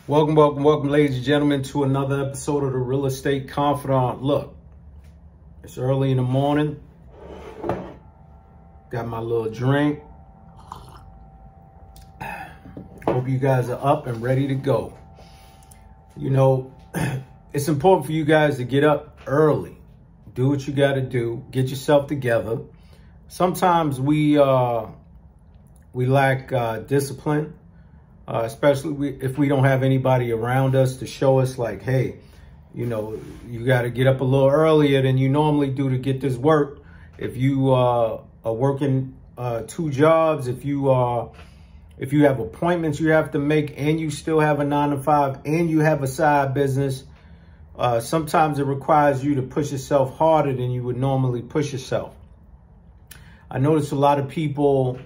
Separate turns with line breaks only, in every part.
Welcome, ladies and gentlemen, to another episode of the Real Estate Confidant. Look, it's early in the morning. Got my little drink. Hope you guys are up and ready to go. You know, it's important for you guys to get up early. Do what you got to do. Get yourself together. Sometimes we lack discipline. Especially if we don't have anybody around us to show us like, hey, you know, you got to get up a little earlier than you normally do to get this work. If you are working two jobs, if you have appointments you have to make and you still have a 9-to-5 and you have a side business, sometimes it requires you to push yourself harder than you would normally push yourself. I notice a lot of people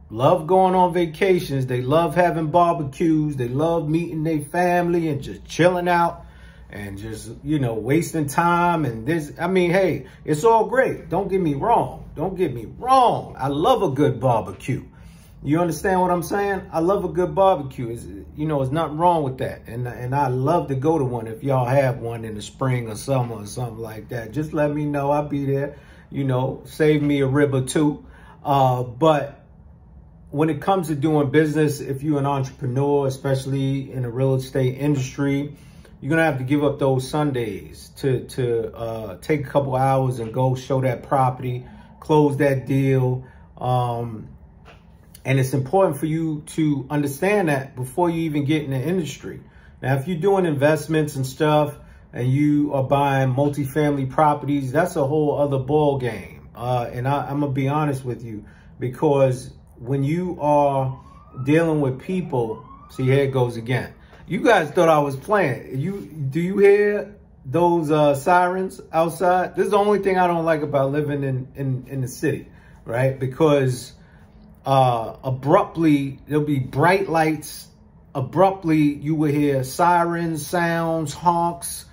love going on vacations. They love having barbecues. They love meeting their family and just chilling out and just, you know, wasting time. And this, I mean, hey, it's all great. Don't get me wrong. Don't get me wrong. I love a good barbecue. You understand what I'm saying? I love a good barbecue. You know, there's nothing wrong with that. And I love to go to one. If y'all have one in the spring or summer or something like that, just let me know. I'll be there. You know, save me a rib or two. But when it comes to doing business, if you're an entrepreneur, especially in the real estate industry, you're going to have to give up those Sundays to take a couple hours and go show that property, close that deal. And it's important for you to understand that before you even get in the industry. Now, if you're doing investments and stuff and you are buying multifamily properties, that's a whole other ball game. And I'm going to be honest with you, because when you are dealing with people, see, here it goes again. You guys thought I was playing. Do you hear those sirens outside? This is the only thing I don't like about living in the city, right? Because abruptly, there'll be bright lights. Abruptly, you will hear sirens, sounds, honks.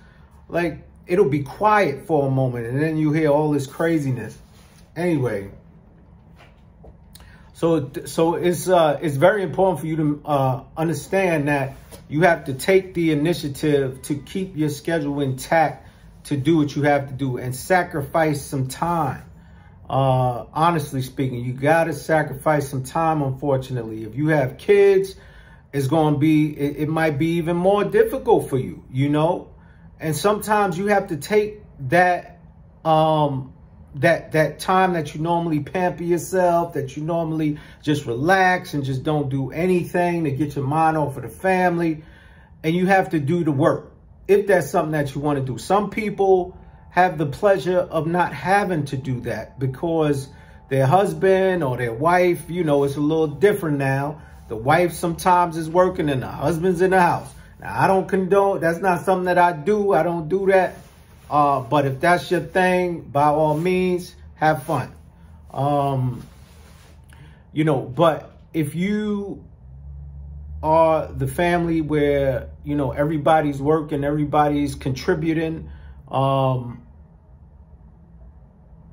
Like, it'll be quiet for a moment, and then you hear all this craziness. Anyway, so it's very important for you to understand that you have to take the initiative to keep your schedule intact, to do what you have to do and sacrifice some time. Honestly speaking, you got to sacrifice some time, unfortunately. If you have kids, it's going to be, it might be even more difficult for you, you know? And sometimes you have to take that, that time that you normally pamper yourself, that you normally just relax and just don't do anything to get your mind off of the family. And you have to do the work if that's something that you want to do. Some people have the pleasure of not having to do that because their husband or their wife, you know, it's a little different now. The wife sometimes is working and the husband's in the house. Now, I don't condone, that's not something that I do. I don't do that. But if that's your thing, by all means, have fun. You know, but if you are the family where, you know, everybody's working, everybody's contributing, and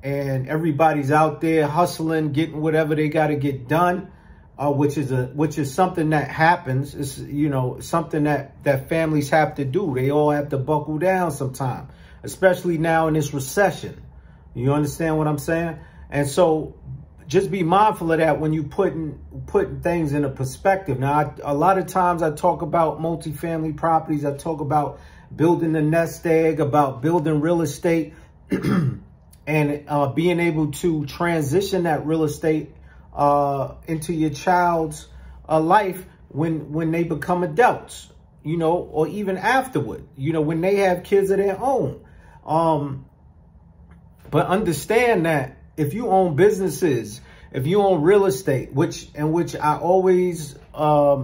everybody's out there hustling, getting whatever they got to get done, which is something that happens. It's, you know, something that families have to do. They all have to buckle down sometime, especially now in this recession. You understand what I'm saying? And so just be mindful of that when you putting things in a perspective. Now, a lot of times I talk about multifamily properties. I talk about building the nest egg, about building real estate and being able to transition that real estate into your child's life when they become adults, you know, or even afterward, you know, when they have kids of their own. But understand that if you own businesses, if you own real estate, which I always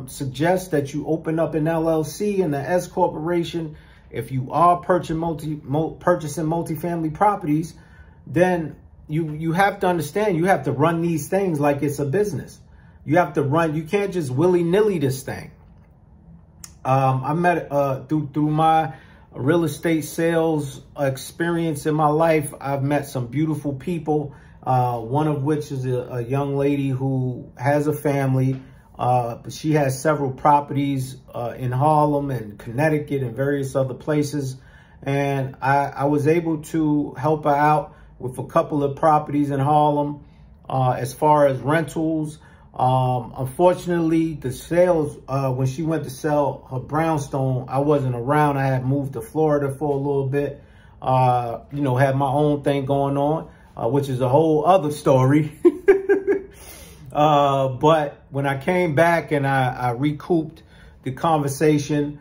suggest that you open up an LLC and the S corporation, if you are purchasing multifamily properties, then you have to understand you have to run these things like it's a business. You have to run. You can't just willy-nilly this thing. I met through my real estate sales experience in my life. I've met some beautiful people. One of which is a young lady who has a family. But she has several properties in Harlem and Connecticut and various other places. And I was able to help her out with a couple of properties in Harlem as far as rentals. Unfortunately, the sales, when she went to sell her brownstone, I wasn't around. I had moved to Florida for a little bit, you know, had my own thing going on, which is a whole other story. But when I came back and I recouped the conversation,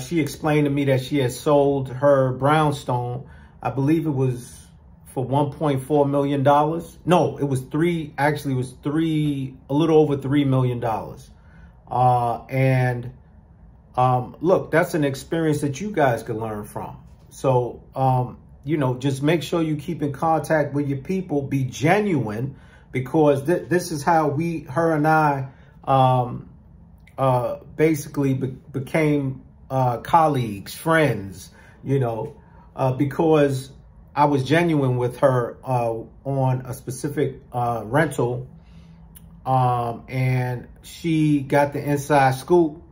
she explained to me that she had sold her brownstone. I believe it was for $1.4 million. No, it was a little over $3 million. Look, that's an experience that you guys can learn from. So, you know, just make sure you keep in contact with your people, be genuine, because this is how her and I, basically became, colleagues, friends, you know, because I was genuine with her on a specific rental, and she got the inside scoop,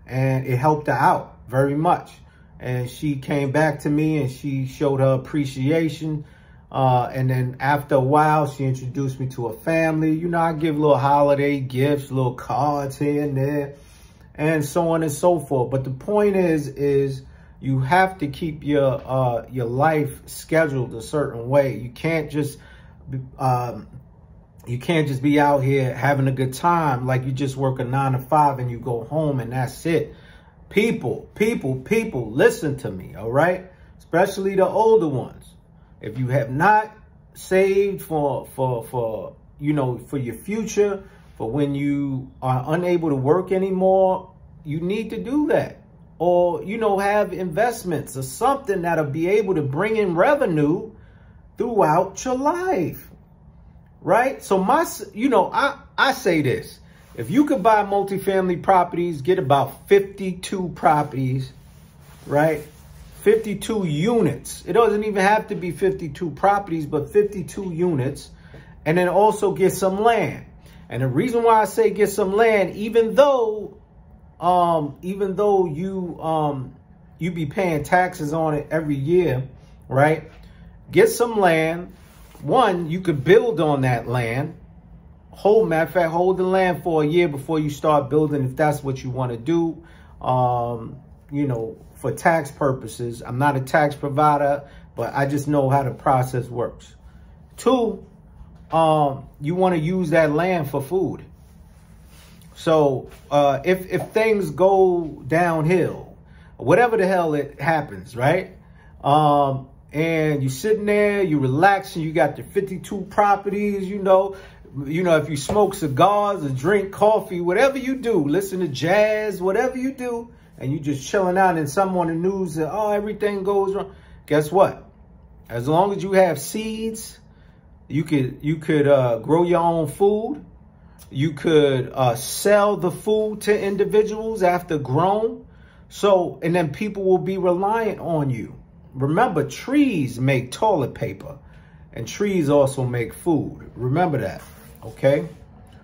and it helped her out very much. And she came back to me and she showed her appreciation. And then after a while, she introduced me to her family. You know, I give little holiday gifts, little cards here and there, and so on and so forth. But the point is you have to keep your life scheduled a certain way. You can't just be out here having a good time like you just work a 9 to 5 and you go home and that's it. People, listen to me, all right? Especially the older ones. If you have not saved for you know, for your future, for when you are unable to work anymore, you need to do that. Or, you know, have investments or something that'll be able to bring in revenue throughout your life, right? So you know, I say this. If you could buy multifamily properties, get about 52 properties, right? 52 units. It doesn't even have to be 52 properties, but 52 units. And then also get some land. And the reason why I say get some land, even though you be paying taxes on it every year, right? Get some land. One, you could build on that land. Matter of fact, hold the land for a year before you start building, if that's what you want to do. You know, for tax purposes. I'm not a tax provider, but I just know how the process works. Two, you want to use that land for food. So if things go downhill, whatever the hell it happens, right? And you're sitting there, you're relaxing, you got the 52 properties, you know, if you smoke cigars or drink coffee, whatever you do, listen to jazz, whatever you do, and you just chilling out and someone on the news that, oh, everything goes wrong. Guess what? As long as you have seeds, you could grow your own food. You could sell the food to individuals after grown. So, and then people will be reliant on you. Remember, trees make toilet paper and trees also make food. Remember that, okay?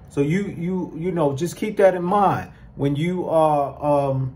So you know, just keep that in mind when you are